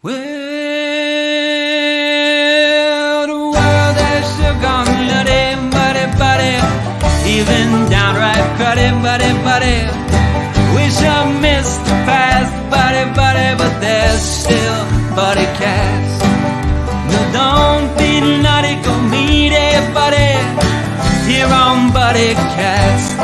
Well, the world has still gone nutty, buddy, even downright cruddy, buddy. We shall miss the past, buddy, but there's still Buddycast. No, don't be naughty, go meet a buddy here on Buddycast.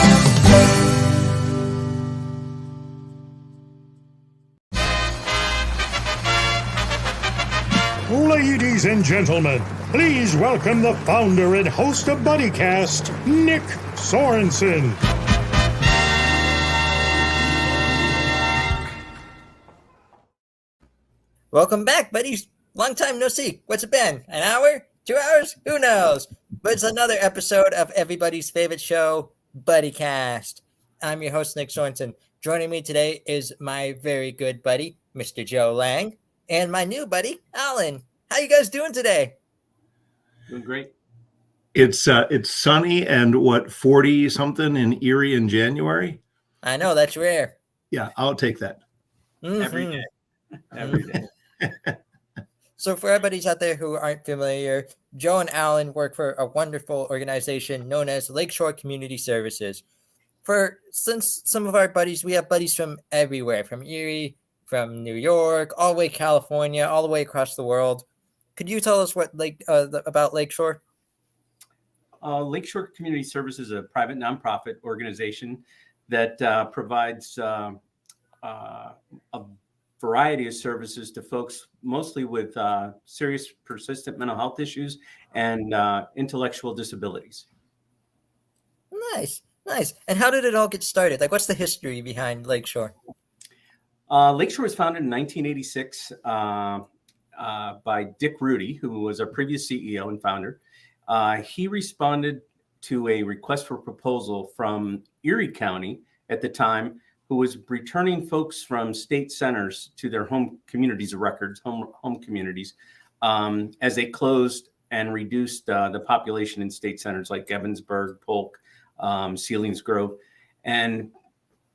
Ladies and gentlemen, please welcome the founder and host of Buddycast, Nick Sorensen. Welcome back, buddies. Long time no see. What's it been? An hour? 2 hours? Who knows? But it's another episode of everybody's favorite show, Buddycast. I'm your host, Nick Sorensen. Joining me today is my very good buddy, Mr. Joe Lang, and my new buddy, Alan. How you guys doing today? Doing great. It's sunny and 40 something in Erie in January. I know, that's rare. Yeah, I'll take that. Every day. Every day. So for everybody out there who aren't familiar, Joe and Alan work for a wonderful organization known as Lakeshore Community Services. Since some of our buddies, we have buddies from everywhere, from Erie, from New York, all the way California, all the way across the world. Could you tell us what about Lakeshore? Lakeshore Community Services is a private nonprofit organization that provides a variety of services to folks, mostly with serious, persistent mental health issues and intellectual disabilities. Nice. And how did it all get started? Like, what's the history behind Lakeshore? Lakeshore was founded in 1986 by Dick Rudy, who was our previous CEO and founder. He responded to a request for proposal from Erie County at the time, who was returning folks from state centers to their home communities of records, home communities, as they closed and reduced the population in state centers like Evansburg, Polk, Selinsgrove. And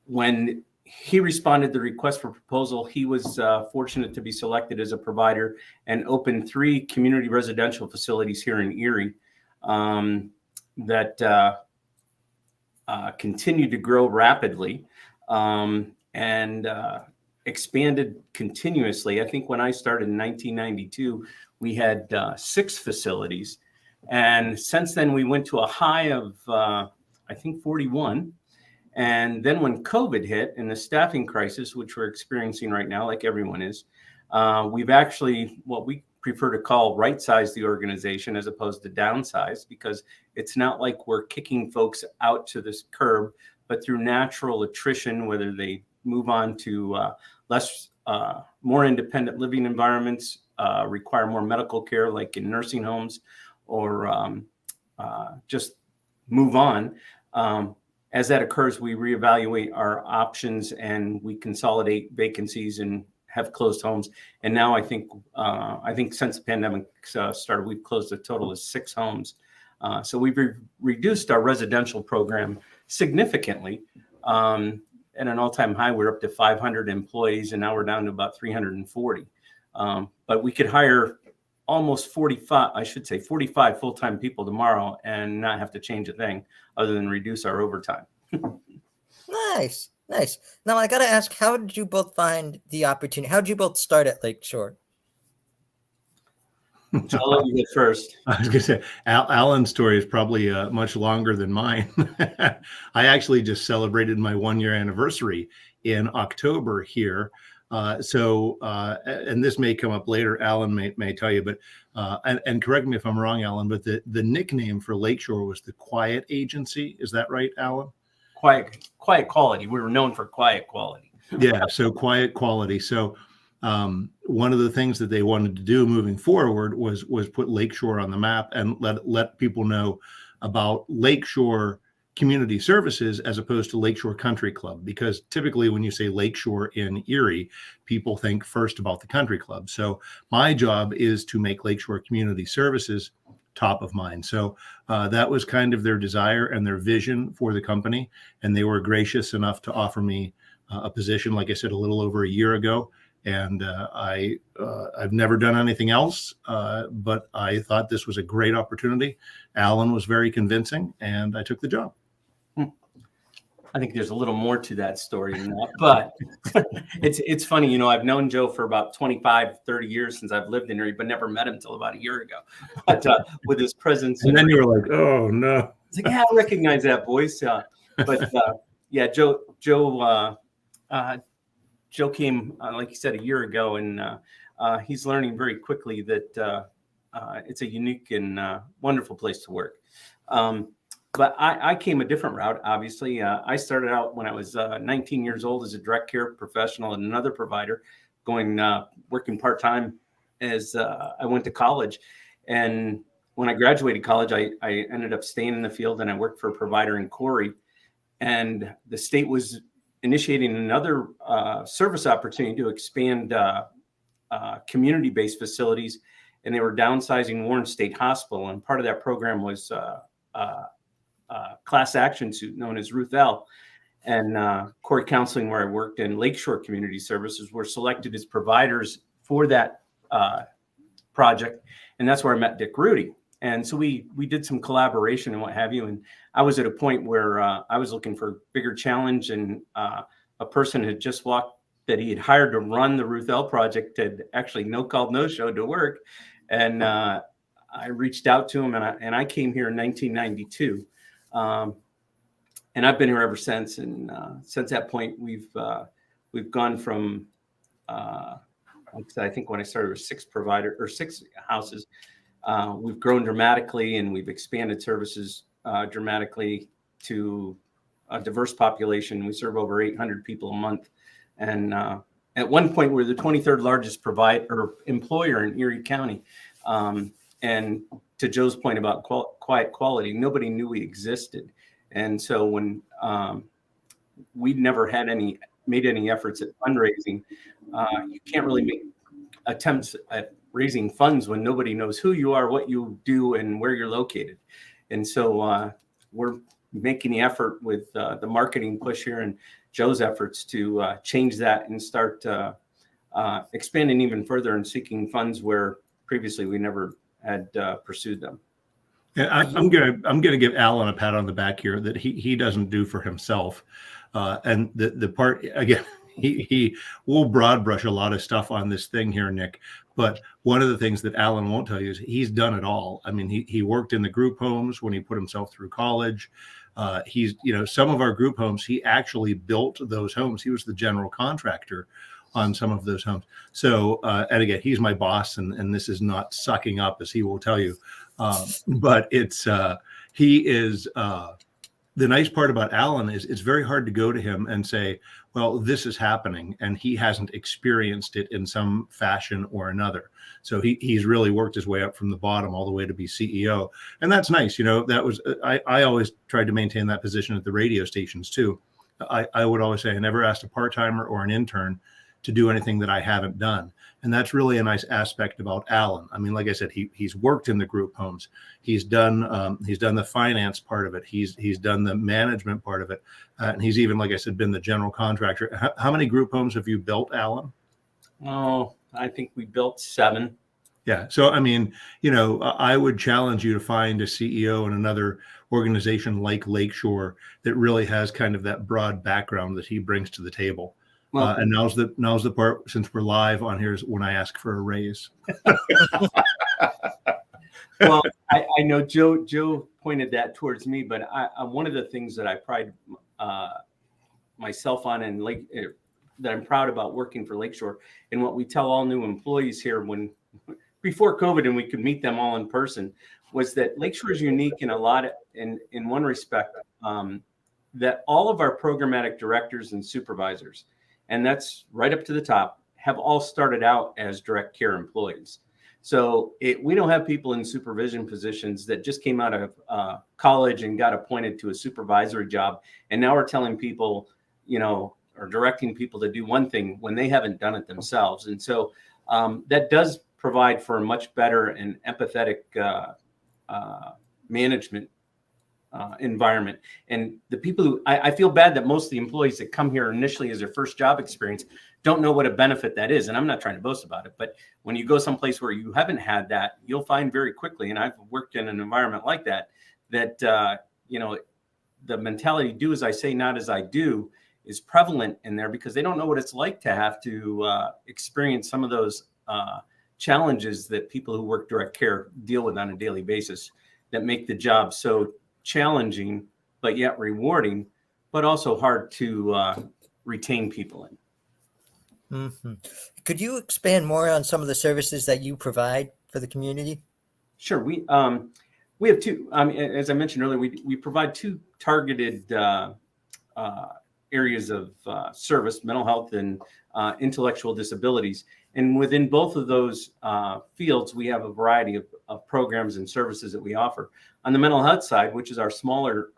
when he responded to the request for proposal, he was fortunate to be selected as a provider and opened 3 community residential facilities here in Erie that continued to grow rapidly and expanded continuously. I think when I started in 1992, we had 6 facilities. And since then, we went to a high of, I think, 41. And then when COVID hit and the staffing crisis, which we're experiencing right now, like everyone is, we've actually, what we prefer to call right-size the organization as opposed to downsize, because it's not like we're kicking folks out to this curb, but through natural attrition, whether they move on to more independent living environments, require more medical care, like in nursing homes, or just move on. As that occurs, we reevaluate our options and we consolidate vacancies and have closed homes. And now I think since the pandemic started, we've closed a total of 6 homes. So we've reduced our residential program significantly. At an all-time high, we're up to 500 employees, and now we're down to about 340. But we could hire almost 45 full-time people tomorrow and not have to change a thing other than reduce our overtime. Nice. Now I got to ask, how did you both find the opportunity? How did you both start at Lakeshore? So I'll let you get first. I was going to say, Alan's story is probably much longer than mine. I actually just celebrated my 1-year anniversary in October here. And this may come up later, Alan may tell you, but and correct me if I'm wrong, Alan, but the nickname for Lakeshore was the Quiet Agency. Is that right, Alan? Quiet quality. We were known for quiet quality. Yeah, so quiet quality. So one of the things that they wanted to do moving forward was put Lakeshore on the map and let people know about Lakeshore Community Services as opposed to Lakeshore Country Club, because typically when you say Lakeshore in Erie, people think first about the country club. So my job is to make Lakeshore Community Services top of mind. So that was kind of their desire and their vision for the company. And they were gracious enough to offer me a position, like I said, a little over a year ago. And I've never done anything else, but I thought this was a great opportunity. Alan was very convincing, and I took the job. I think there's a little more to that story than that, but it's funny. I've known Joe for about 25, 30 years since I've lived in here, but never met him until about a year ago. But with his presence. And then you were like, oh, no. It's like, yeah, I recognize that voice. But yeah, Joe came, like you said, a year ago, and he's learning very quickly that it's a unique and wonderful place to work. But I came a different route, obviously. I started out when I was 19 years old as a direct care professional at another provider, working part-time as I went to college. And when I graduated college, I ended up staying in the field, and I worked for a provider in Corey. And the state was initiating another service opportunity to expand community-based facilities, and they were downsizing Warren State Hospital. And part of that program was class action suit known as Ruth L. And Corey Counseling, where I worked, and Lakeshore Community Services were selected as providers for that project. And that's where I met Dick Rudy. And so we did some collaboration and what have you. And I was at a point where I was looking for a bigger challenge, and a person had just walked that he had hired to run the Ruth L project had actually no-called, no-show to work. And I reached out to him, and I came here in 1992. And I've been here ever since. And since that point, we've gone from, I think when I started with 6 houses. We've grown dramatically, and we've expanded services dramatically to a diverse population. We serve over 800 people a month. And at one point, we're the 23rd largest employer in Erie County. And to Joe's point about quiet quality, nobody knew we existed. And so when we'd never made any efforts at fundraising, you can't really make attempts at raising funds when nobody knows who you are, what you do, and where you're located. And so we're making the effort with the marketing push here and Joe's efforts to change that and start expanding even further and seeking funds where previously we never had pursued them. Yeah, I'm gonna give Alan a pat on the back here that he doesn't do for himself, and the part again. He will broad brush a lot of stuff on this thing here, Nick. But one of the things that Alan won't tell you is he's done it all. I mean, he worked in the group homes when he put himself through college. He's, some of our group homes, he actually built those homes. He was the general contractor on some of those homes. So, and again, he's my boss, and this is not sucking up, as he will tell you. But he is. The nice part about Alan is it's very hard to go to him and say, well, this is happening, and he hasn't experienced it in some fashion or another. So he's really worked his way up from the bottom all the way to be CEO. And that's nice. That was, I always tried to maintain that position at the radio stations too. I would always say I never asked a part-timer or an intern to do anything that I haven't done. And that's really a nice aspect about Alan. I mean, like I said, he's worked in the group homes. He's done the finance part of it. He's done the management part of it. And he's even, like I said, been the general contractor. How many group homes have you built, Alan? Oh, I think we built 7. Yeah. So, I mean, I would challenge you to find a CEO in another organization like Lakeshore that really has kind of that broad background that he brings to the table. Well, and now's the part, since we're live on here, is when I ask for a raise. Well, I know Joe pointed that towards me, but one of the things that I pride myself on and that I'm proud about working for Lakeshore, and what we tell all new employees here before COVID and we could meet them all in person, was that Lakeshore is unique in in one respect, that all of our programmatic directors and supervisors, and that's right up to the top, have all started out as direct care employees. So we don't have people in supervision positions that just came out of college and got appointed to a supervisory job. And now we're telling people, or directing people to do one thing when they haven't done it themselves. And so that does provide for a much better and empathetic management environment. And the people who I feel bad that most of the employees that come here initially as their first job experience don't know what a benefit that is. And I'm not trying to boast about it, but when you go someplace where you haven't had that, you'll find very quickly, and I've worked in an environment like that, you know, the mentality, do as I say, not as I do, is prevalent in there, because they don't know what it's like to have to experience some of those challenges that people who work direct care deal with on a daily basis, that make the job so challenging, but yet rewarding, but also hard to retain people in. Mm-hmm. Could you expand more on some of the services that you provide for the community? Sure. We have two. As I mentioned earlier, we provide two targeted areas of service: mental health and intellectual disabilities. And within both of those fields, we have a variety of programs and services that we offer. On the mental health side, which is our smaller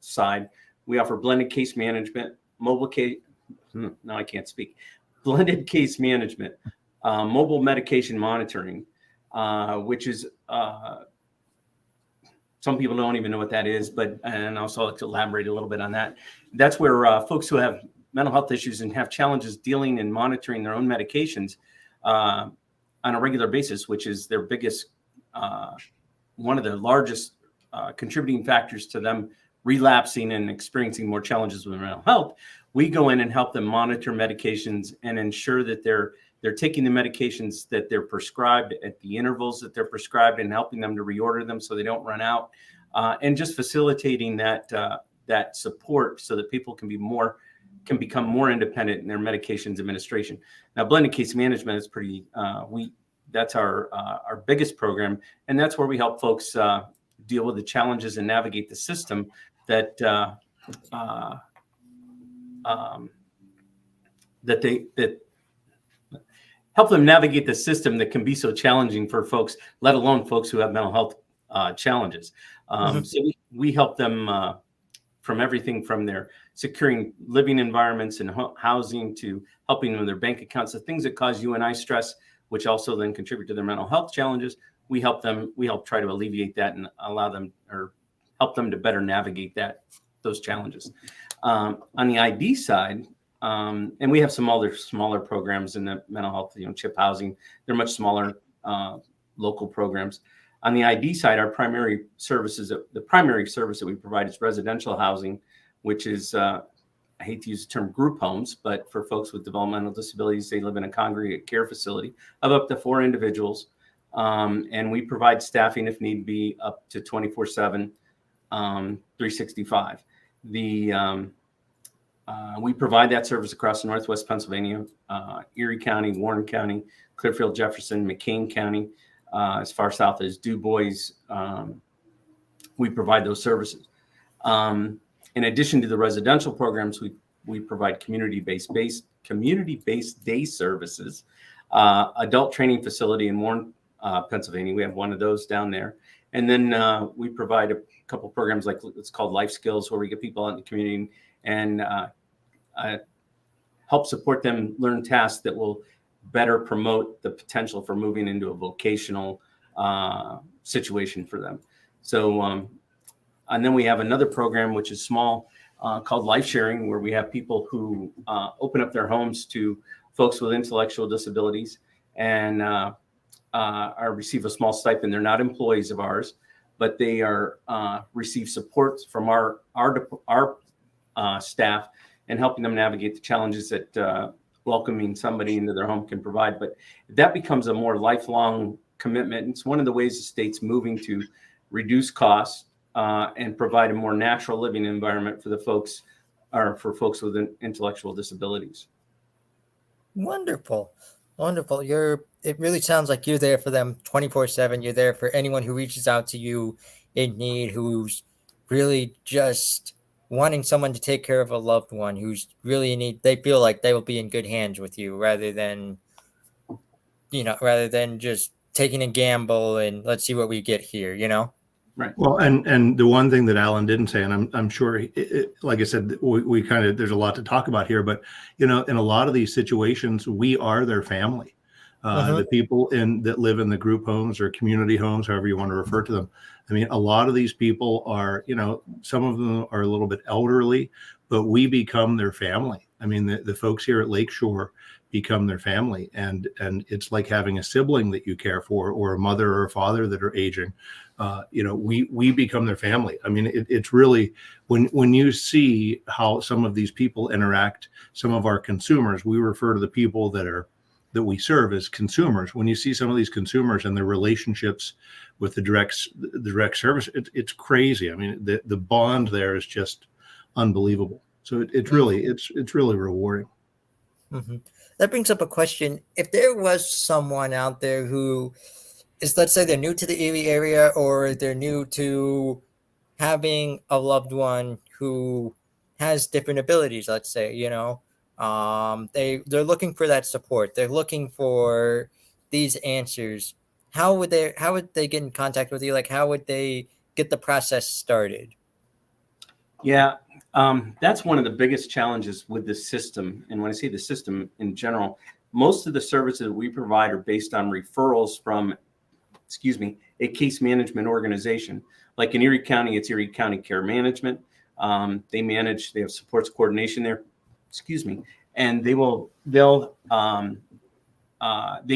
side, we offer blended case management, blended case management, mobile medication monitoring, which is some people don't even know what that is, and also like to elaborate a little bit on that. That's where folks who have mental health issues and have challenges dealing and monitoring their own medications on a regular basis, which is their biggest, one of the largest contributing factors to them relapsing and experiencing more challenges with mental health. We go in and help them monitor medications and ensure that they're taking the medications that they're prescribed at the intervals that they're prescribed, and helping them to reorder them so they don't run out, and just facilitating that support so that people can become more independent in their medications administration. Now, blended case management is that's our biggest program, and that's where we help folks deal with the challenges and navigate the system that help them navigate the system that can be so challenging for folks, let alone folks who have mental health challenges. So we help them from everything from their securing living environments and housing, to helping them with their bank accounts, the things that cause you and I stress, which also then contribute to their mental health challenges. We help try to alleviate that and allow them, or help them to better navigate those challenges. On the ID side, and we have some other smaller programs in the mental health, CHIP housing. They're much smaller local programs. On the ID side, the primary service that we provide is residential housing, which is, I hate to use the term group homes, but for folks with developmental disabilities, they live in a congregate care facility of up to 4 individuals. And we provide staffing if need be, up to 24/7, 365. We provide that service across Northwest Pennsylvania, Erie County, Warren County, Clearfield, Jefferson, McCain County, as far south as Du Bois. We provide those services. In addition to the residential programs, we provide community-based day services, adult training facility in Warren, Pennsylvania. We have one of those down there. And then we provide a couple programs like it's called Life Skills, where we get people out in the community and help support them learn tasks that will better promote the potential for moving into a vocational situation for them. So, and then we have another program, which is small, called Life Sharing, where we have people who open up their homes to folks with intellectual disabilities and receive a small stipend. They're not employees of ours, but they receive support from our staff and helping them navigate the challenges that welcoming somebody into their home can provide. But that becomes a more lifelong commitment. It's one of the ways the state's moving to reduce costs and provide a more natural living environment for the folks, or for folks with intellectual disabilities. Wonderful. It really sounds like you're there for them 24/7. You're there for anyone who reaches out to you in need, who's really just wanting someone to take care of a loved one, who's really in need. They feel like they will be in good hands with you, rather than just taking a gamble and let's see what we get here, Right. Well, and the one thing that Alan didn't say, and I'm sure, like I said, we kind of, there's a lot to talk about here, but in a lot of these situations, we are their family. The people that live in the group homes or community homes, however you want to refer to them. I mean, a lot of these people are, some of them are a little bit elderly, but we become their family. I mean, the folks here at Lakeshore become their family, and it's like having a sibling that you care for, or a mother or a father that are aging. We become their family. I mean, it's really, when you see how some of these people interact, some of our consumers, we refer to the people that we serve as consumers. When you see some of these consumers and their relationships with the direct service, it's crazy. I mean, the bond there is just unbelievable. So it's really rewarding. Mm-hmm. That brings up a question. If there was someone out there who is, let's say they're new to the Erie area, or they're new to having a loved one who has different abilities, let's say, they're looking for that support. They're looking for these answers. How would they get in contact with you? Like, how would they get the process started? Yeah, that's one of the biggest challenges with the system. And when I say the system in general, most of the services we provide are based on referrals from, a case management organization. Like in Erie County, it's Erie County Care Management. They have supports coordination there, and they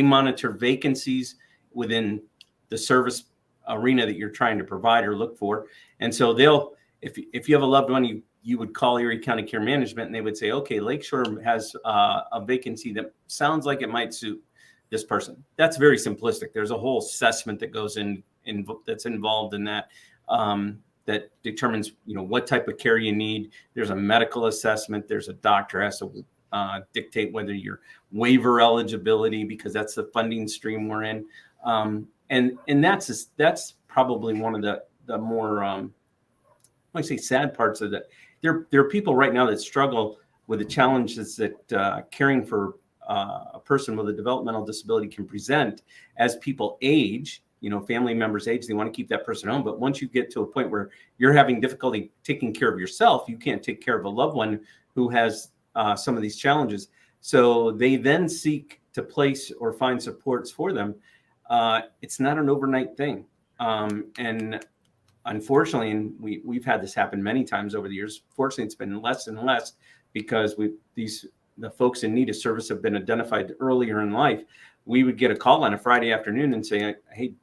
monitor vacancies within the service arena that you're trying to provide or look for. And so if you have a loved one, you would call Erie County Care Management, and they would say, okay, Lakeshore has a vacancy that sounds like it might suit this person. That's very simplistic. There's a whole assessment that goes in that's involved in that, that determines, what type of care you need. There's a medical assessment. There's a doctor has to dictate whether you're waiver eligibility, because that's the funding stream we're in. And that's probably one of the more, I say sad parts of that. There are people right now that struggle with the challenges that caring for a person with a developmental disability can present as people age. Family members age, they want to keep that person home. But once you get to a point where you're having difficulty taking care of yourself, you can't take care of a loved one who has some of these challenges. So they then seek to place or find supports for them. It's not an overnight thing. And unfortunately, and we've had this happen many times over the years. Fortunately, it's been less and less, because the folks in need of service have been identified earlier in life. We would get a call on a Friday afternoon and say, hey,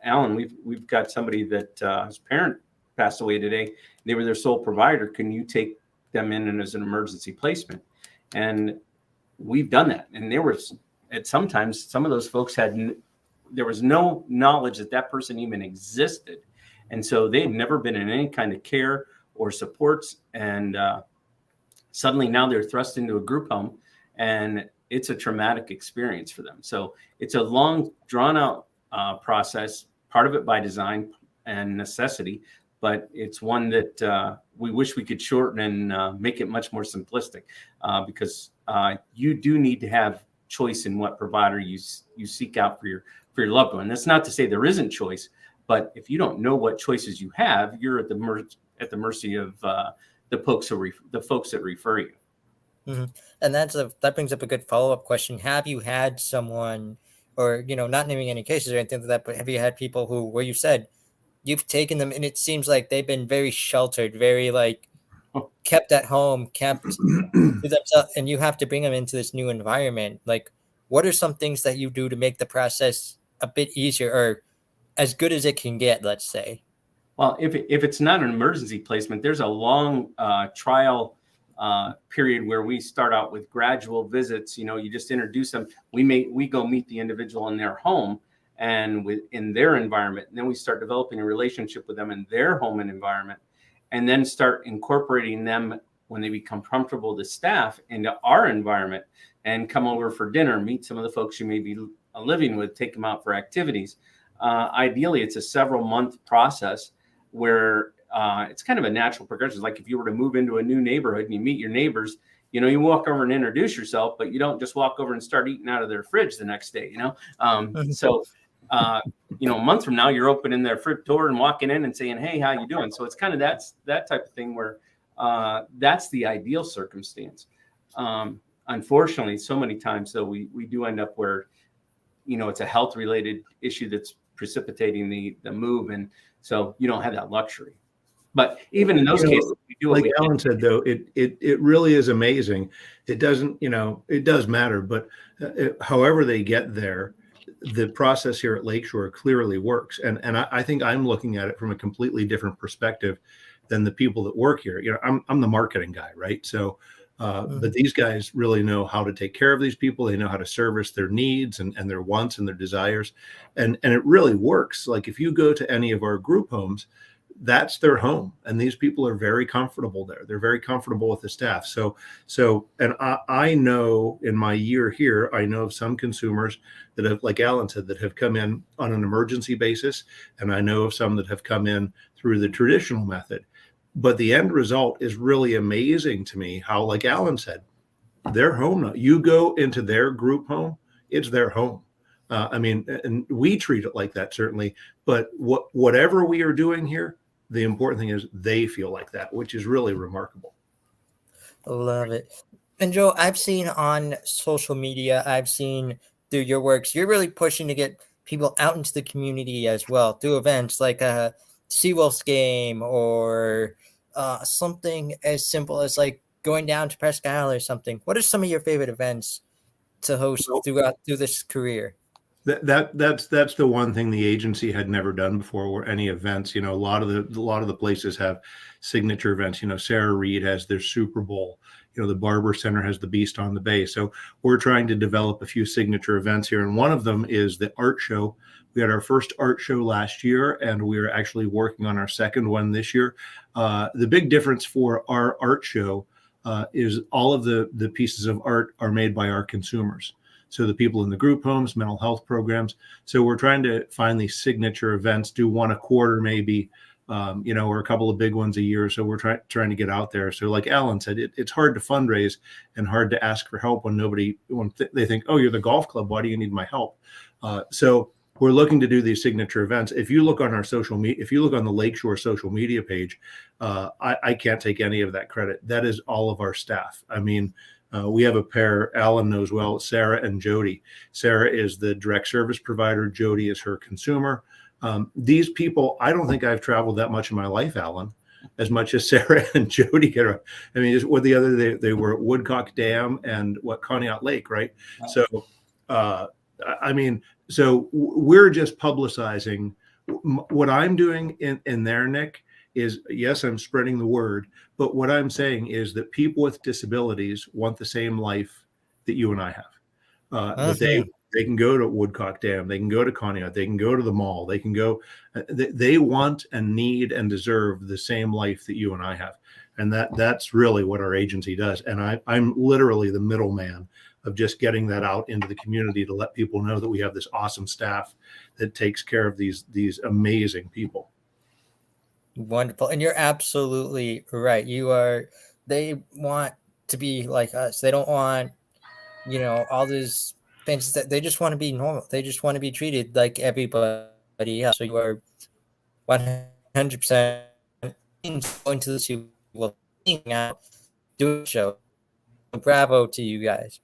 Alan, we've got somebody that his parent passed away today. They were their sole provider. Can you take them in as an emergency placement? And we've done that. And sometimes some of those folks there was no knowledge that person even existed. And so they've never been in any kind of care or supports. And suddenly now they're thrust into a group home, and it's a traumatic experience for them. So it's a long, drawn out process, part of it by design and necessity, but it's one that we wish we could shorten and make it much more simplistic, because you do need to have choice in what provider you seek out for your loved one. That's not to say there isn't choice, but if you don't know what choices you have, you're at the mercy of the folks that refer you. Mm-hmm. And that brings up a good follow-up question. Have you had someone, or not naming any cases or anything like that, but have you had people where you said you've taken them and it seems like they've been very sheltered, very kept at home, kept to themselves, and you have to bring them into this new environment? Like, what are some things that you do to make the process a bit easier, or as good as it can get, let's say? Well, if it's not an emergency placement, there's a long trial period where we start out with gradual visits. You just introduce them. We go meet the individual in their home and in their environment. And then we start developing a relationship with them in their home and environment, and then start incorporating them when they become comfortable to staff into our environment, and come over for dinner, meet some of the folks you may be living with, take them out for activities. Ideally, it's a several month process where it's kind of a natural progression. Like if you were to move into a new neighborhood and you meet your neighbors, you walk over and introduce yourself, but you don't just walk over and start eating out of their fridge the next day, So, a month from now, you're opening their fridge door and walking in and saying, hey, how you doing? So it's kind of that type of thing where that's the ideal circumstance. Unfortunately, so many times, though, we do end up where, it's a health related issue that's precipitating the move. And so you don't have that luxury. But even in those cases, we do what like we can. Alan said, though, it really is amazing. It doesn't, it does matter, but however they get there, the process here at Lakeshore clearly works. And I think I'm looking at it from a completely different perspective than the people that work here. I'm the marketing guy, right? So, but these guys really know how to take care of these people. They know how to service their needs and their wants and their desires. And it really works. Like if you go to any of our group homes, that's their home, and these people are very comfortable there. They're very comfortable with the staff. So, and I know in my year here, I know of some consumers that have, like Alan said, that have come in on an emergency basis, and I know of some that have come in through the traditional method. But the end result is really amazing to me. How, like Alan said, they're home now. You go into their group home, it's their home. And we treat it like that, certainly. But whatever we are doing here, the important thing is they feel like that, which is really remarkable. I love it. And Joe, I've seen on social media, I've seen through your works, you're really pushing to get people out into the community as well through events like a Seawolves game or something as simple as like going down to Presque Isle or something. What are some of your favorite events to host through this career? That's the one thing the agency had never done before, or any events. A lot of the places have signature events. Sarah Reed has their Super Bowl. The Barber Center has the Beast on the Bay. So we're trying to develop a few signature events here, and one of them is the art show. We had our first art show last year, and we are actually working on our second one this year. The big difference for our art show is all of the pieces of art are made by our consumers. So the people in the group homes, mental health programs. So we're trying to find these signature events, do one a quarter maybe, or a couple of big ones a year. So we're trying to get out there. So like Alan said, it's hard to fundraise and hard to ask for help when they think, oh, you're the golf club, why do you need my help? So we're looking to do these signature events. If you look on our social media, if you look on the Lakeshore social media page, I can't take any of that credit. That is all of our staff. We have a pair, Alan knows well, Sarah and Jody. Sarah is the direct service provider. Jody is her consumer. These people, I don't think I've traveled that much in my life, Alan, as much as Sarah and Jody get around. What the other day, they were at Woodcock Dam and Conneaut Lake, right? So, so we're just publicizing what I'm doing in there, Nick, is, yes, I'm spreading the word, but what I'm saying is that people with disabilities want the same life that you and I have. That they can go to Woodcock Dam, they can go to Conneaut, they can go to the mall, they can go. They want and need and deserve the same life that you and I have, and that's really what our agency does. And I'm literally the middleman of just getting that out into the community to let people know that we have this awesome staff that takes care of these amazing people. Wonderful. And you're absolutely right. They want to be like us. They don't want, all these things that they just want to be normal. They just want to be treated like everybody else. So you are 100% going to the Super Bowl, out, do a show. Bravo to you guys.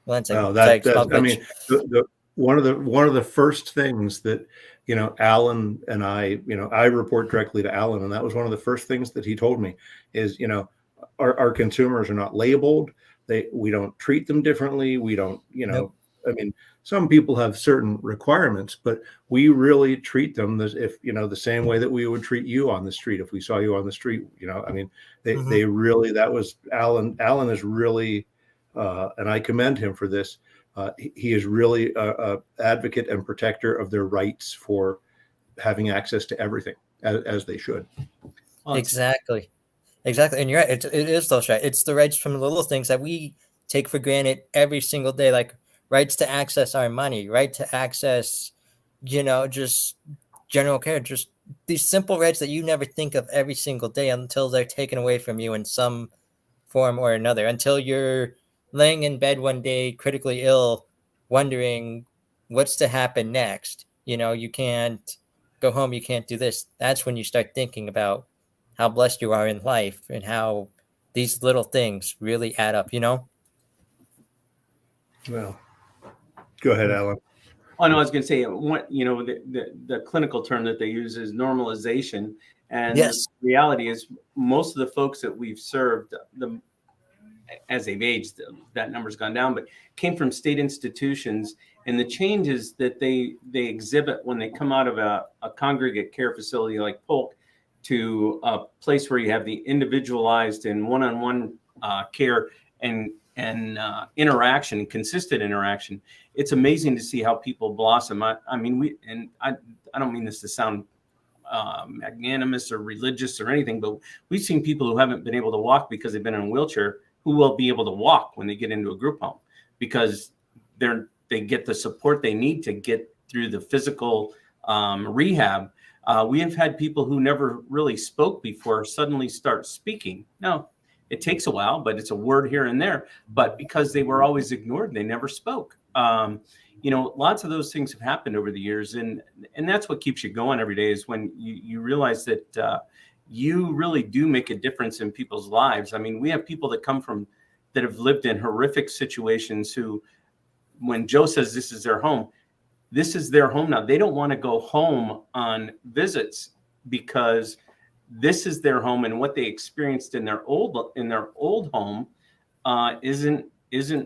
One of the first things that, Alan and I report directly to Alan, and that was one of the first things that he told me is, our consumers are not labeled. We don't treat them differently. We don't, Nope. Some people have certain requirements, but we really treat them as if, the same way that we would treat you on the street. If we saw you on the street, they really, that was Alan. Alan is really, and I commend him for this. He is really a advocate and protector of their rights for having access to everything as they should. Exactly. And you're right. It is those rights. It's the rights from the little things that we take for granted every single day, like rights to access our money, right to access, just general care, just these simple rights that you never think of every single day until they're taken away from you in some form or another, until you're laying in bed one day critically ill, wondering what's to happen next. You can't go home, you can't do this. That's when you start thinking about how blessed you are in life and how these little things really add up, Well, go ahead, Alan. Oh no, I was going to say, the clinical term that they use is normalization, and Yes. the reality is most of the folks that we've served, as they've aged, that number's gone down, but came from state institutions, and the changes that they exhibit when they come out of a congregate care facility like Polk to a place where you have the individualized and one-on-one care and interaction, consistent interaction. It's amazing to see how people blossom. I don't mean this to sound magnanimous or religious or anything, but we've seen people who haven't been able to walk because they've been in a wheelchair who will be able to walk when they get into a group home, because they get the support they need to get through the physical rehab. We have had people who never really spoke before suddenly start speaking. Now, it takes a while, but it's a word here and there. But because they were always ignored, they never spoke. Lots of those things have happened over the years, and that's what keeps you going every day, is when you realize that you really do make a difference in people's lives. I mean, we have people that that have lived in horrific situations who, when Joe says this is their home now. They don't want to go home on visits because this is their home, and what they experienced in their old home isn't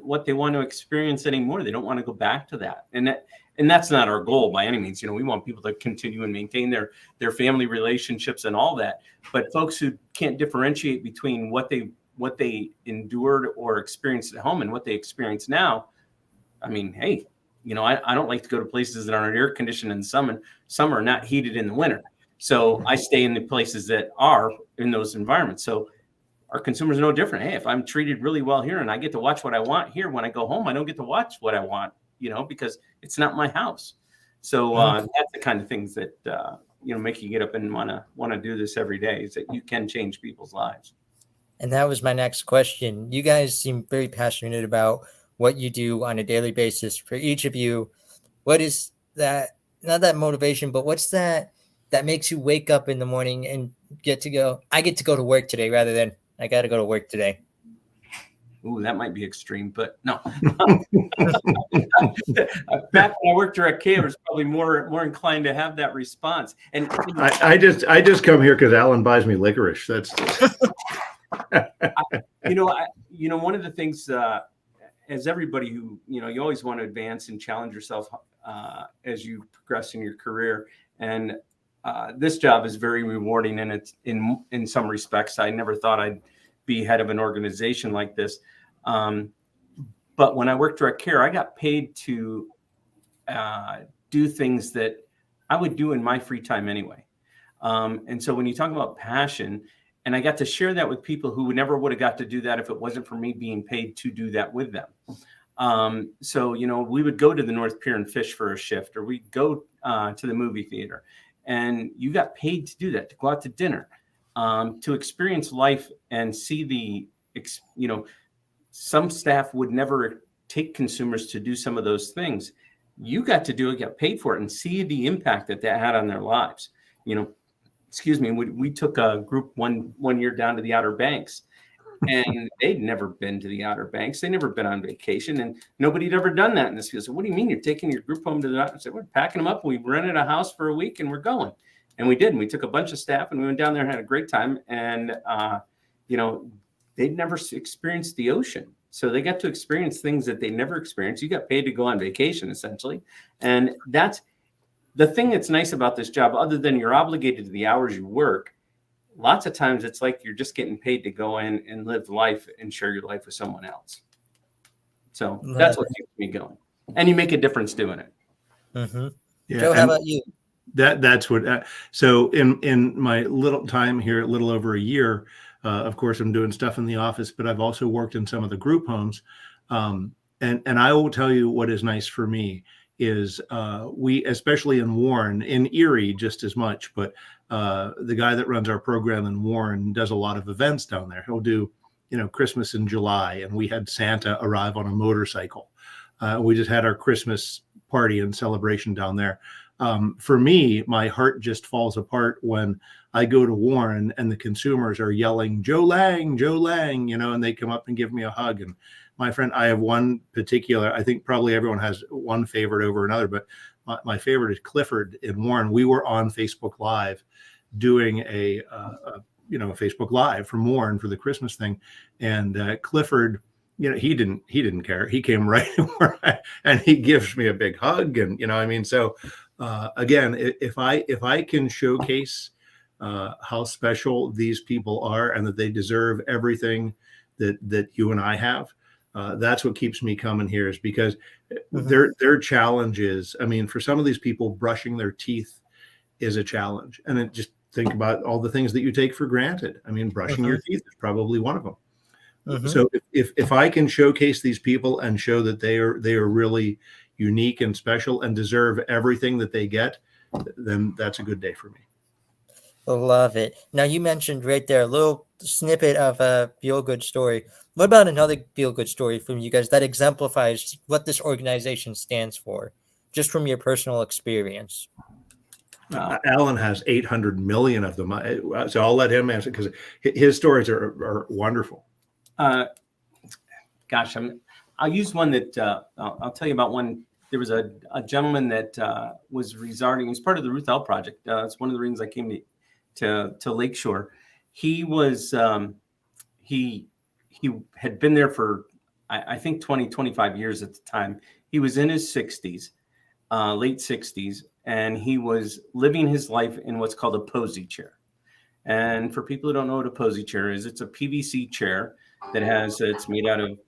what they want to experience anymore. They don't want to go back to that. And that's not our goal by any means. We want people to continue and maintain their family relationships and all that. But folks who can't differentiate between what they endured or experienced at home and what they experience now, I mean, hey, I don't like to go to places that aren't air conditioned in summer, not heated in the winter. So I stay in the places that are in those environments. So our consumers are no different. Hey, if I'm treated really well here and I get to watch what I want here, when I go home, I don't get to watch what I want, because it's not my house. So that's the kind of things that, make you get up and want to do this every day, is that you can change people's lives. And that was my next question. You guys seem very passionate about what you do on a daily basis. For each of you, what is that, not that motivation, but what's that makes you wake up in the morning and I get to go to work today rather than I got to go to work today? Ooh, that might be extreme, but no. Back when I worked direct care, I was probably more inclined to have that response. And I just come here because Alan buys me licorice. That's one of the things, as everybody who, you always want to advance and challenge yourself as you progress in your career. And this job is very rewarding, and it's in some respects. I never thought I'd be head of an organization like this. But when I worked direct care, I got paid to do things that I would do in my free time anyway. And so when you talk about passion, and I got to share that with people who never would have got to do that if it wasn't for me being paid to do that with them. So, we would go to the North Pier and fish for a shift, or we'd go to the movie theater, and you got paid to do that, to go out to dinner, to experience life and see some staff would never take consumers to do some of those things. You got to do it, got paid for it, and see the impact that had on their lives. We took a group one year down to the Outer Banks, and they'd never been to the Outer Banks. They'd never been on vacation, and nobody had ever done that in this field. So what do you mean you're taking your group home to the Outer? I said, we're packing them up. We rented a house for a week and we're going. And we did. And we took a bunch of staff and we went down there and had a great time. And, they'd never experienced the ocean. So they got to experience things that they never experienced. You got paid to go on vacation, essentially. And that's the thing that's nice about this job, other than you're obligated to the hours you work. Lots of times it's like you're just getting paid to go in and live life and share your life with someone else. So that's what keeps me going. And you make a difference doing it. Mm-hmm. Yeah, Joe, how about you? That's what. So in my little time here, a little over a year, of course, I'm doing stuff in the office, but I've also worked in some of the group homes. And I will tell you what is nice for me is we, especially in Warren, in Erie just as much, but the guy that runs our program in Warren does a lot of events down there. He'll do, Christmas in July, and we had Santa arrive on a motorcycle. We just had our Christmas party and celebration down there. For me, my heart just falls apart when I go to Warren and the consumers are yelling, Joe Lang, and they come up and give me a hug. And my friend, I have one particular, I think probably everyone has one favorite over another, but my favorite is Clifford in Warren. We were on Facebook Live doing a Facebook Live from Warren for the Christmas thing. And Clifford, he didn't care. He came right over and he gives me a big hug. And, so again, if I can showcase how special these people are and that they deserve everything that you and I have, that's what keeps me coming here, is because their challenges. I mean, for some of these people, brushing their teeth is a challenge. And just think about all the things that you take for granted. I mean, brushing your teeth is probably one of them. So if I can showcase these people and show that they are really unique and special and deserve everything that they get, then that's a good day for me. Love it. Now, you mentioned right there a little snippet of a feel-good story. What about another feel-good story from you guys that exemplifies what this organization stands for, just from your personal experience? Alan has 800 million of them, so I'll let him answer because his stories are wonderful. Gosh, I'll use one that I'll tell you about one. There was a gentleman that was residing. He was part of the Ruth L. Project. It's one of the reasons I came to Lakeshore. He was he had been there for I think 25 years at the time. He was in his 60s, late 60s, and he was living his life in what's called a posy chair. And for people who don't know what a posy chair is, it's a PVC chair that it's made out of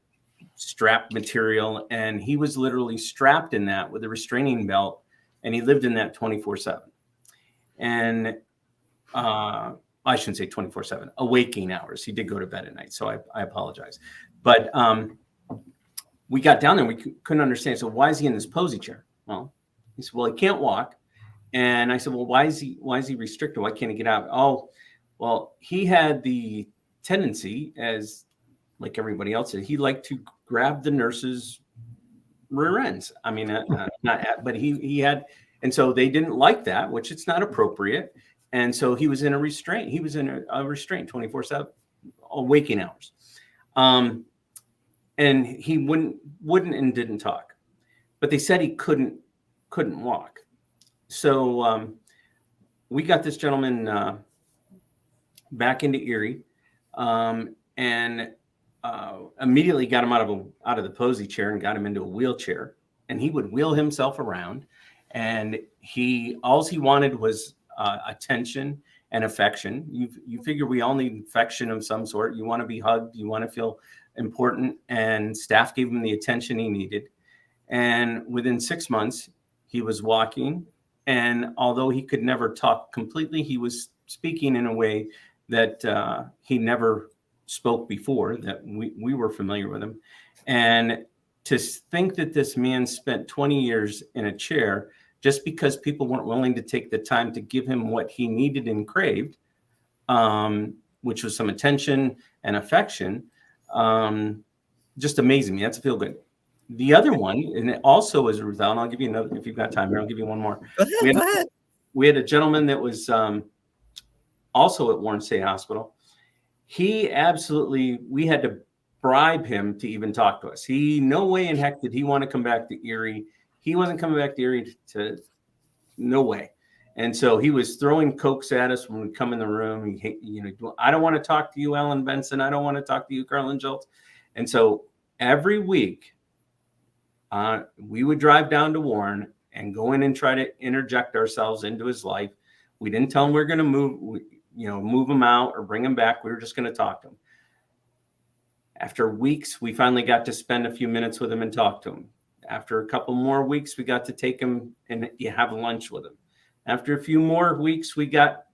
strap material, and he was literally strapped in that with a restraining belt, and he lived in that 24/7. And I shouldn't say 24/7, waking hours. He did go to bed at night, so I apologize. But we got down there, we couldn't understand. So why is he in this posy chair? Well, he said, well, he can't walk. And I said, well, why is he restricted? Why can't he get out? Oh, well, he had the tendency, as like everybody else did, he liked to grab the nurse's rear ends. I mean, but he had, and so they didn't like that, which it's not appropriate. And so he was in a restraint. He was in a restraint 24/7, waking hours. And he wouldn't and didn't talk, but they said he couldn't walk. So we got this gentleman back into Erie, and immediately got him out of the posy chair and got him into a wheelchair, and he would wheel himself around. And all he wanted was attention and affection. You figure we all need affection of some sort. You want to be hugged. You want to feel important. And staff gave him the attention he needed. And within 6 months, he was walking. And although he could never talk completely, he was speaking in a way that he never spoke before, that we were familiar with him. And to think that this man spent 20 years in a chair just because people weren't willing to take the time to give him what he needed and craved, which was some attention and affection, just amazing me. That's a feel good. The other one, and it also is Ruth L, and I'll give you another, if you've got time here, I'll give you one more. Go ahead. We had a gentleman that was also at Warren State Hospital. We had to bribe him to even talk to us. No way in heck did he want to come back to Erie. He wasn't coming back to Erie no way. And so he was throwing Cokes at us when we come in the room. I don't want to talk to you, Ellen Benson. I don't want to talk to you, Carlin Schultz. And so every week, we would drive down to Warren and go in and try to interject ourselves into his life. We didn't tell him we were going to move him out or bring him back. We were just going to talk to him. After weeks, we finally got to spend a few minutes with him and talk to him. After a couple more weeks, we got to take him and have lunch with him. After a few more weeks, we got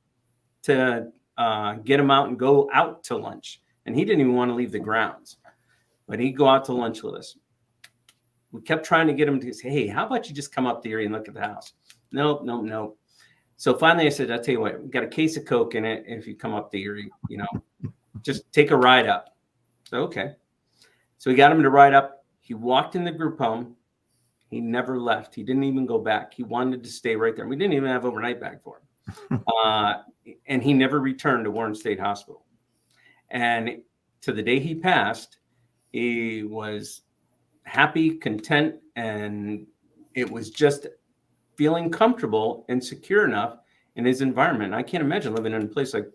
to get him out and go out to lunch. And he didn't even want to leave the grounds, but he'd go out to lunch with us. We kept trying to get him to say, hey, how about you just come up to Erie and look at the house? Nope. So finally I said, I'll tell you what, we've got a case of Coke in it. If you come up to Erie, just take a ride up. So, okay. So we got him to ride up. He walked in the group home. He never left. He didn't even go back. He wanted to stay right there. We didn't even have overnight bag for him. And he never returned to Warren State Hospital. And to the day he passed, He was happy, content, and it was just feeling comfortable and secure enough in his environment. I can't imagine living in a place like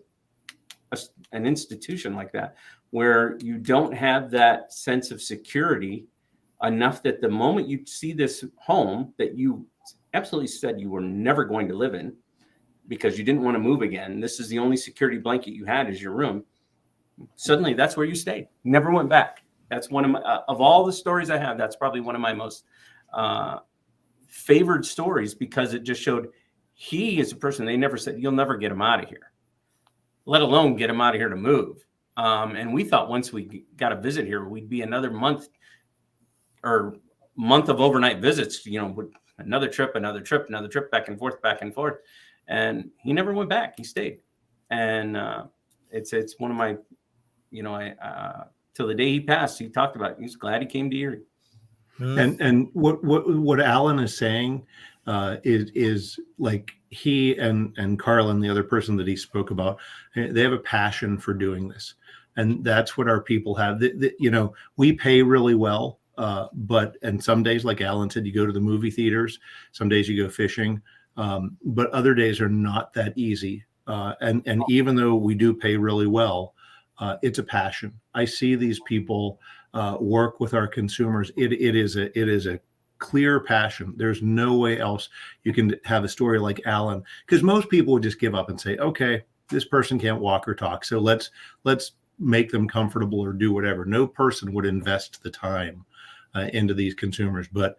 an institution like that, where you don't have that sense of security enough that the moment you see this home that you absolutely said you were never going to live in because you didn't want to move again, this is the only security blanket you had is your room. Suddenly that's where you stayed. Never went back. That's one of my, of all the stories I have, that's probably one of my most favored stories, because it just showed he is a person, they never said, you'll never get him out of here, let alone get him out of here to move. And we thought once we got a visit here, we'd be another month of overnight visits, another trip, back and forth. And he never went back. He stayed. And it's one of my, till the day he passed, he talked about it. He's glad he came to Erie. And what Alan is saying is like he and Carlin, the other person that he spoke about, they have a passion for doing this. And that's what our people have. We pay really well, and some days, like Alan said, you go to the movie theaters, some days you go fishing, but other days are not that easy. And even though we do pay really well, it's a passion. I see these people work with our consumers. It is a clear passion. There's no way else you can have a story like Alan, because most people would just give up and say, okay, this person can't walk or talk, so let's make them comfortable or do whatever. No person would invest the time into these consumers. But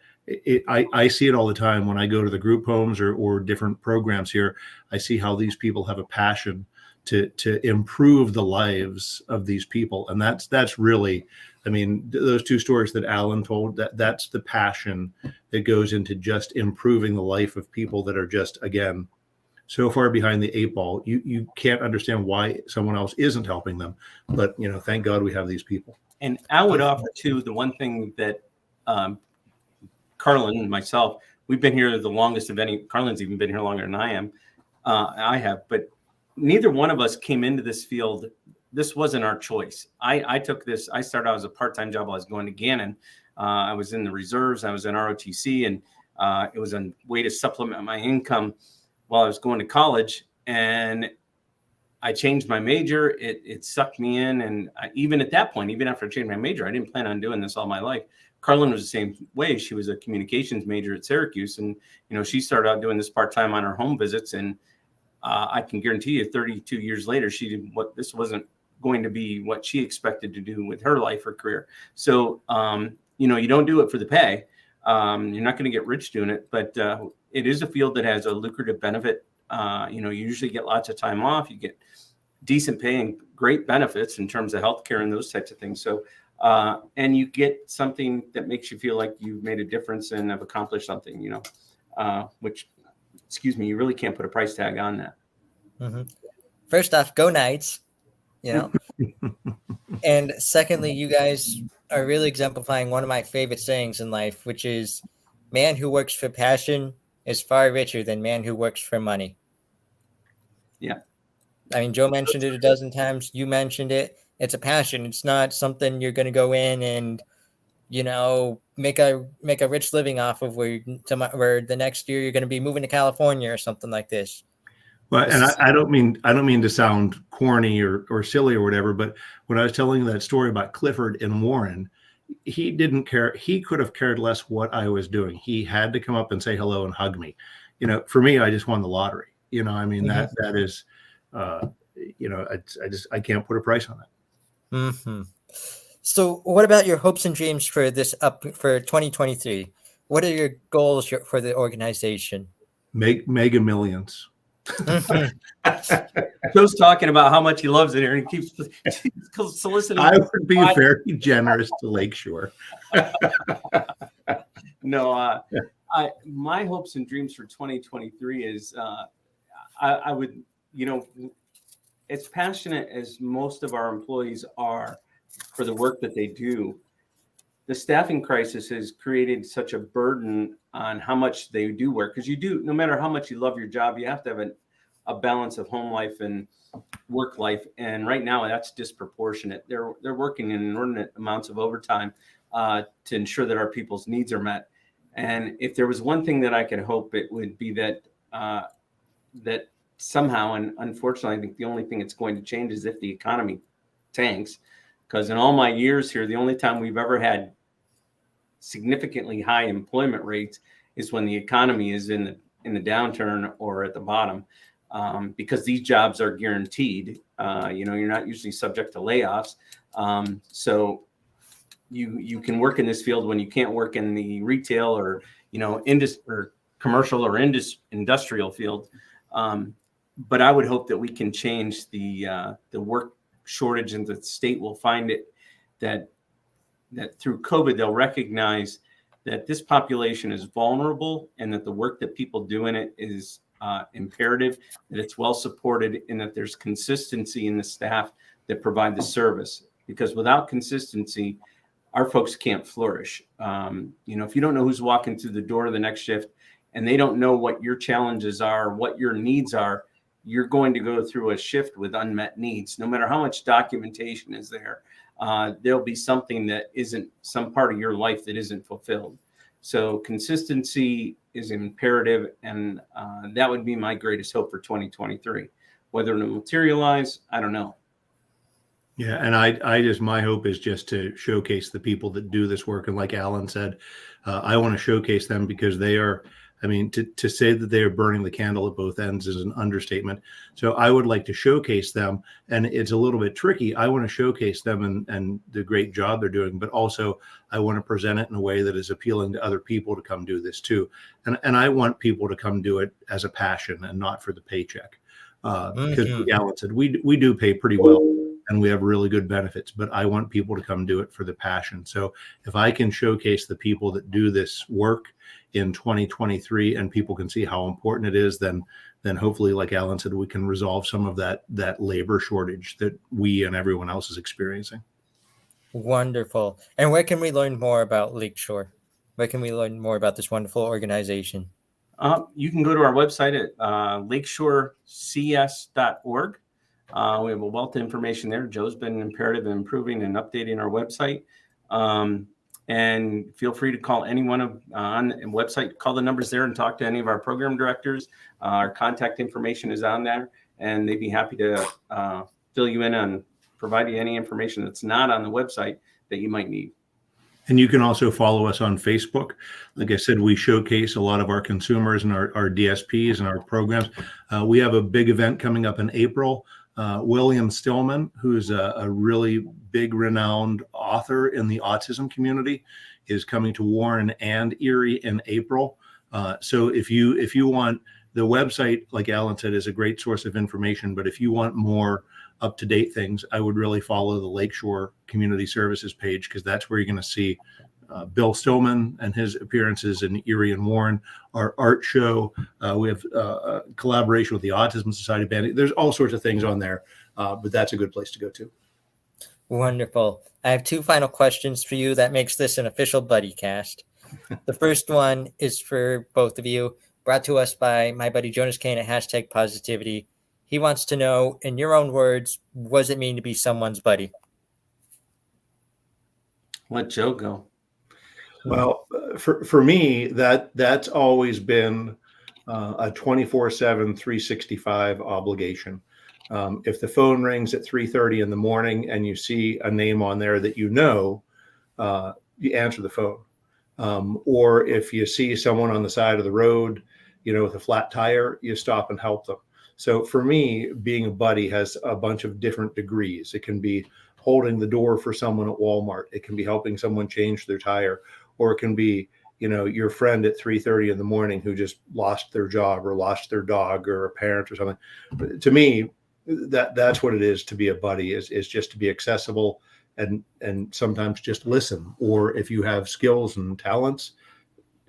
I see it all the time when I go to the group homes or different programs here. I see how these people have a passion to improve the lives of these people. And that's really, those two stories that Alan told, that's the passion that goes into just improving the life of people that are just, again, so far behind the eight ball. You can't understand why someone else isn't helping them. But, thank God we have these people. And I would offer too, the one thing that Carlin and myself, we've been here the longest of any. Carlin's even been here longer than I have, but neither one of us came into this field. This wasn't our choice. I took this. I started out as a part-time job while I was going to Gannon. I was in the reserves. I was in ROTC, and it was a way to supplement my income while I was going to college. And I changed my major. It sucked me in. And even at that point, even after I changed my major, I didn't plan on doing this all my life. Carlin was the same way. She was a communications major at Syracuse. And, she started out doing this part-time on her home visits. And I can guarantee you 32 years later, this wasn't going to be what she expected to do with her life or career. So, you don't do it for the pay. You're not going to get rich doing it, but it is a field that has a lucrative benefit. You usually get lots of time off. You get decent pay and great benefits in terms of healthcare and those types of things. So, and you get something that makes you feel like you've made a difference and have accomplished something, which, you really can't put a price tag on that. Mm-hmm. First off, go Knights, and secondly, you guys are really exemplifying one of my favorite sayings in life, which is, man who works for passion is far richer than man who works for money. Yeah. Joe mentioned it a dozen times. You mentioned it. It's a passion. It's not something you're going to go in and, make a rich living off of where the next year you're going to be moving to California or something like this. Well, and I don't mean to sound corny or silly or whatever, but when I was telling that story about Clifford and Warren, he didn't care. He could have cared less what I was doing. He had to come up and say hello and hug me. For me, I just won the lottery. Mm-hmm. that is, I can't put a price on it. Mm-hmm. So what about your hopes and dreams for for 2023? What are your goals for the organization? Make mega millions. Joe's talking about how much he loves it here, and he keeps soliciting. I would be very generous to Lakeshore. No, my hopes and dreams for 2023 is I would, as passionate as most of our employees are for the work that they do, the staffing crisis has created such a burden on how much they do work. Because no matter how much you love your job, you have to have a balance of home life and work life. And right now that's disproportionate. They're working in inordinate amounts of overtime to ensure that our people's needs are met. And if there was one thing that I could hope, it would be that that somehow, and unfortunately, I think the only thing it's going to change is if the economy tanks. Because in all my years here, the only time we've ever had significantly high employment rates is when the economy is in the downturn or at the bottom, because these jobs are guaranteed. You're not usually subject to layoffs. So you can work in this field when you can't work in the retail or commercial or industrial field. But I would hope that we can change the work shortage, and the state will find it that through COVID they'll recognize that this population is vulnerable and that the work that people do in it is imperative, that it's well supported, and that there's consistency in the staff that provide the service. Because without consistency, our folks can't flourish. If you don't know who's walking through the door of the next shift and they don't know what your challenges are, what your needs are, you're going to go through a shift with unmet needs. No matter how much documentation is there, there'll be something that isn't, some part of your life that isn't fulfilled. So consistency is imperative, and that would be my greatest hope for 2023. Whether it'll materialize, I don't know. Yeah, and my hope is just to showcase the people that do this work. And like Alan said, I want to showcase them because they are, to say that they are burning the candle at both ends is an understatement. So I would like to showcase them, and it's a little bit tricky. I want to showcase them and the great job they're doing, but also I want to present it in a way that is appealing to other people to come do this too. And I want people to come do it as a passion and not for the paycheck. Because like Alan said, we do pay pretty well and we have really good benefits, but I want people to come do it for the passion. So if I can showcase the people that do this work in 2023 and people can see how important it is, then hopefully, like Alan said, we can resolve some of that labor shortage that we and everyone else is experiencing. Wonderful. And where can we learn more about Lakeshore? Where can we learn more about this wonderful organization? You can go to our website at lakeshorecs.org. We have a wealth of information there. Joe's been imperative in improving and updating our website. And feel free to call anyone on the website, call the numbers there and talk to any of our program directors. Our contact information is on there, and they'd be happy to fill you in on, provide you any information that's not on the website that you might need. And you can also follow us on Facebook. Like I said, we showcase a lot of our consumers and our DSPs and our programs. We have a big event coming up in April. William Stillman, who's a really big, renowned author in the autism community, is coming to Warren and Erie in April. So if you want, the website, like Alan said, is a great source of information. But if you want more up-to-date things, I would really follow the Lakeshore Community Services page, because that's where you're going to see Bill Stillman and his appearances in Erie and Warren, our art show. We have a collaboration with the Autism Society Band. There's all sorts of things on there, but that's a good place to go to. Wonderful. I have two final questions for you that makes this an official Buddycast. The first one is for both of you, brought to us by my buddy Jonas Kane at #Positivity. He wants to know, in your own words, what does it mean to be someone's buddy? Let Joe go. Well, for me, that's always been a 24/7, 365 obligation. If the phone rings at 3:30 in the morning and you see a name on there that you answer the phone. Or if you see someone on the side of the road, with a flat tire, you stop and help them. So for me, being a buddy has a bunch of different degrees. It can be holding the door for someone at Walmart. It can be helping someone change their tire, or it can be, your friend at 3:30 in the morning who just lost their job or lost their dog or a parent or something. But to me, that's what it is to be a buddy, is just to be accessible and sometimes just listen. Or if you have skills and talents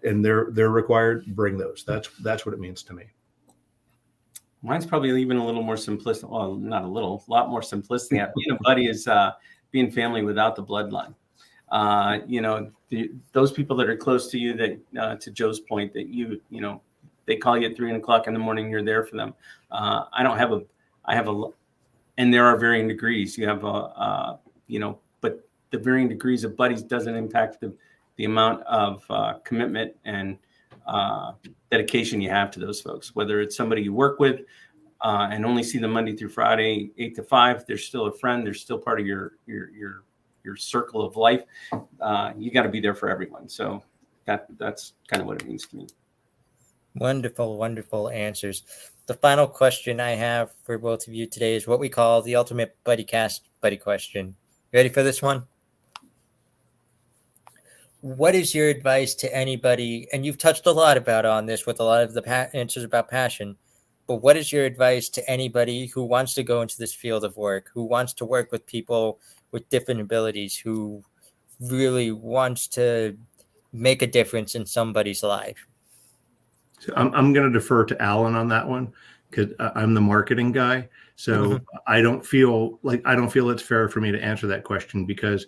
and they're required, bring those. That's what it means to me. Mine's probably even a little more simplistic. Well, not a little, a lot more simplistic. Being a buddy is being family without the bloodline. Those people that are close to you, that to Joe's point, that They call you at 3:00 in the morning. You're there for them. And there are varying degrees. You have but the varying degrees of buddies doesn't impact the amount of commitment and dedication you have to those folks. Whether it's somebody you work with and only see them Monday through Friday, 8 to 5, they're still a friend. They're still part of your circle of life. You got to be there for everyone. So that's kind of what it means to me. Wonderful, wonderful answers. The final question I have for both of you today is what we call the ultimate Buddycast buddy question. Ready for this one? What is your advice to anybody? And you've touched a lot on this with a lot of the answers about passion. But what is your advice to anybody who wants to go into this field of work, who wants to work with people with different abilities, who really wants to make a difference in somebody's life? So I'm going to defer to Alan on that one because I'm the marketing guy. So I don't feel it's fair for me to answer that question because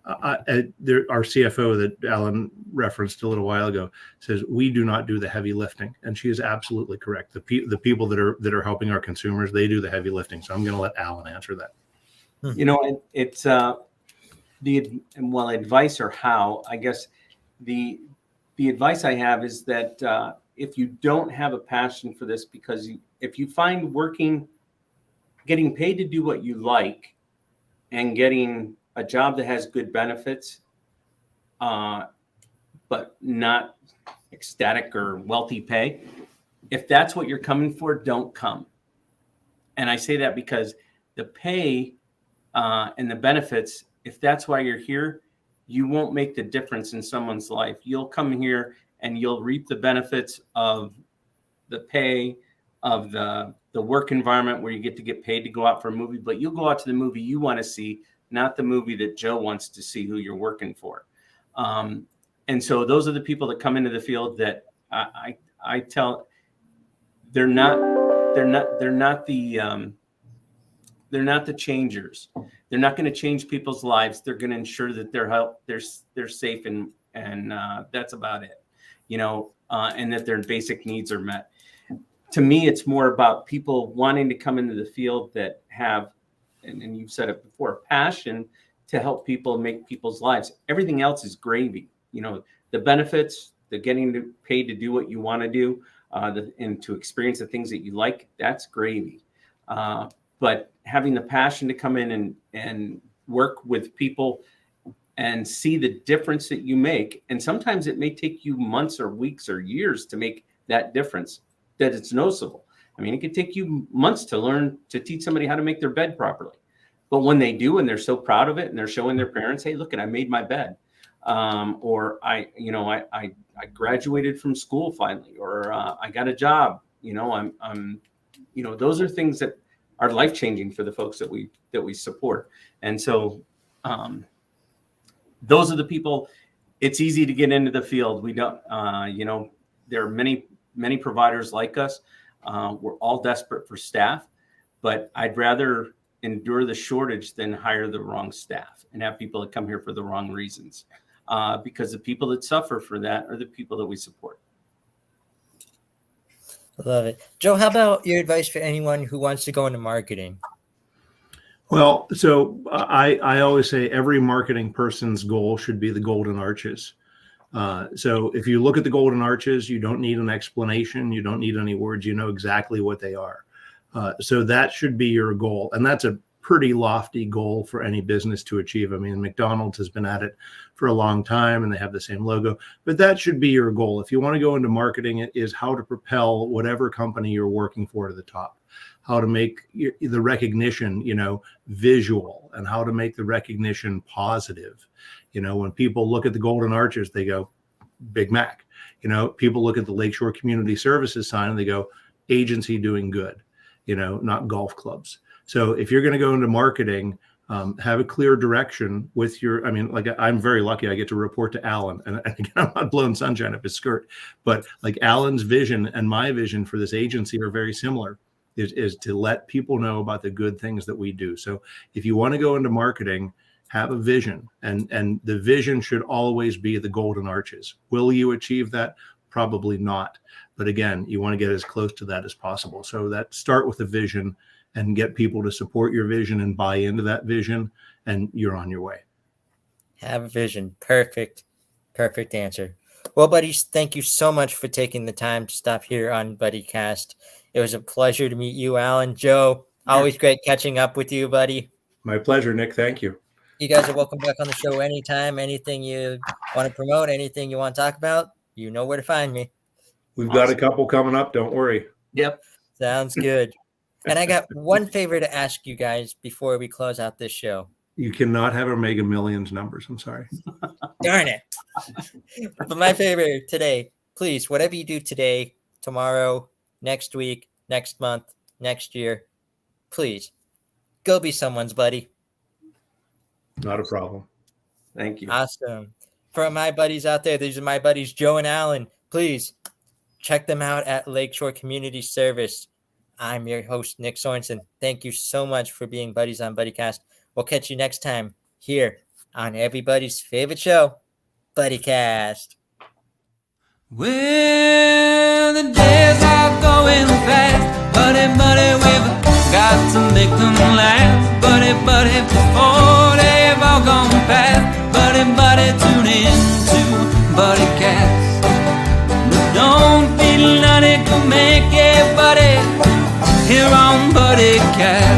our CFO that Alan referenced a little while ago says we do not do the heavy lifting, and she is absolutely correct. The people that are helping our consumers, they do the heavy lifting. So I'm going to let Alan answer that. It's advice or how, I guess the advice I have is that if you don't have a passion for this, because if you find getting paid to do what you like and getting a job that has good benefits, but not ecstatic or wealthy pay, if that's what you're coming for, don't come. And I say that because the pay and the benefits, if that's why you're here, you won't make the difference in someone's life. You'll come here and you'll reap the benefits of the pay, of the work environment where you get paid to go out for a movie, but you'll go out to the movie you want to see, not the movie that Joe wants to see who you're working for. And so those are the people that come into the field that I tell they're not the changers. They're not going to change people's lives. They're going to ensure that they're safe and that's about it, and that their basic needs are met. To me, it's more about people wanting to come into the field that have, and you've said it before, passion to help people make people's lives. Everything else is gravy. The benefits, the getting paid to do what you want to do, and to experience the things that you like, that's gravy. But having the passion to come in and work with people and see the difference that you make, and sometimes it may take you months or weeks or years to make that difference, that it's noticeable. I mean, it could take you months to learn to teach somebody how to make their bed properly. But when they do, and they're so proud of it, and they're showing their parents, hey, look, I made my bed. Or I graduated from school finally, or I got a job, those are things that are life-changing for the folks that we support. And so those are the people. It's easy to get into the field. We don't, there are many providers like us. We're all desperate for staff, but I'd rather endure the shortage than hire the wrong staff and have people that come here for the wrong reasons. Because the people that suffer for that are the people that we support. Love it. Joe, how about your advice for anyone who wants to go into marketing? Well, so I always say every marketing person's goal should be the golden arches. So if you look at the golden arches, you don't need an explanation. You don't need any words. You know exactly what they are. So that should be your goal. And that's a pretty lofty goal for any business to achieve. I mean, McDonald's has been at it for a long time and they have the same logo, but that should be your goal. If you want to go into marketing, it is how to propel whatever company you're working for to the top, how to make the recognition, visual, and how to make the recognition positive. When people look at the golden arches, they go Big Mac. People look at the Lakeshore Community Services sign and they go agency doing good, not golf clubs. So if you're going to go into marketing, have a clear direction with I'm very lucky. I get to report to Alan, and again, I'm not blowing sunshine up his skirt, but like Alan's vision and my vision for this agency are very similar, is to let people know about the good things that we do. So if you want to go into marketing, have a vision, and the vision should always be the golden arches. Will you achieve that? Probably not. But again, you want to get as close to that as possible. So that start with a vision and get people to support your vision and buy into that vision, and you're on your way. Have a vision. Perfect answer. Well, buddies, thank you so much for taking the time to stop here on Buddycast. It was a pleasure to meet you, Alan. Joe, always great catching up with you, buddy. My pleasure, Nick. Thank you. You guys are welcome back on the show anytime. Anything you want to promote, anything you want to talk about, you know where to find me. We've got a couple coming up. Don't worry. Yep. Sounds good. And I got one favor to ask you guys before we close out this show. You cannot have our Mega Millions numbers. I'm sorry. Darn it. But my favor today, please, whatever you do today, tomorrow, next week, next month, next year, please go be someone's buddy. Not a problem. Thank you. Awesome. For my buddies out there, these are my buddies, Joe and Alan. Please check them out at Lakeshore Community Service. I'm your host, Nick Sorensen. Thank you so much for being buddies on Buddycast. We'll catch you next time here on everybody's favorite show, Buddycast. Well, the days are going fast, buddy, we've got to make them last, buddy, before they've all gone past, buddy, tune in to Buddycast. Don't be nutty, go make it, buddy, here on Buddycast.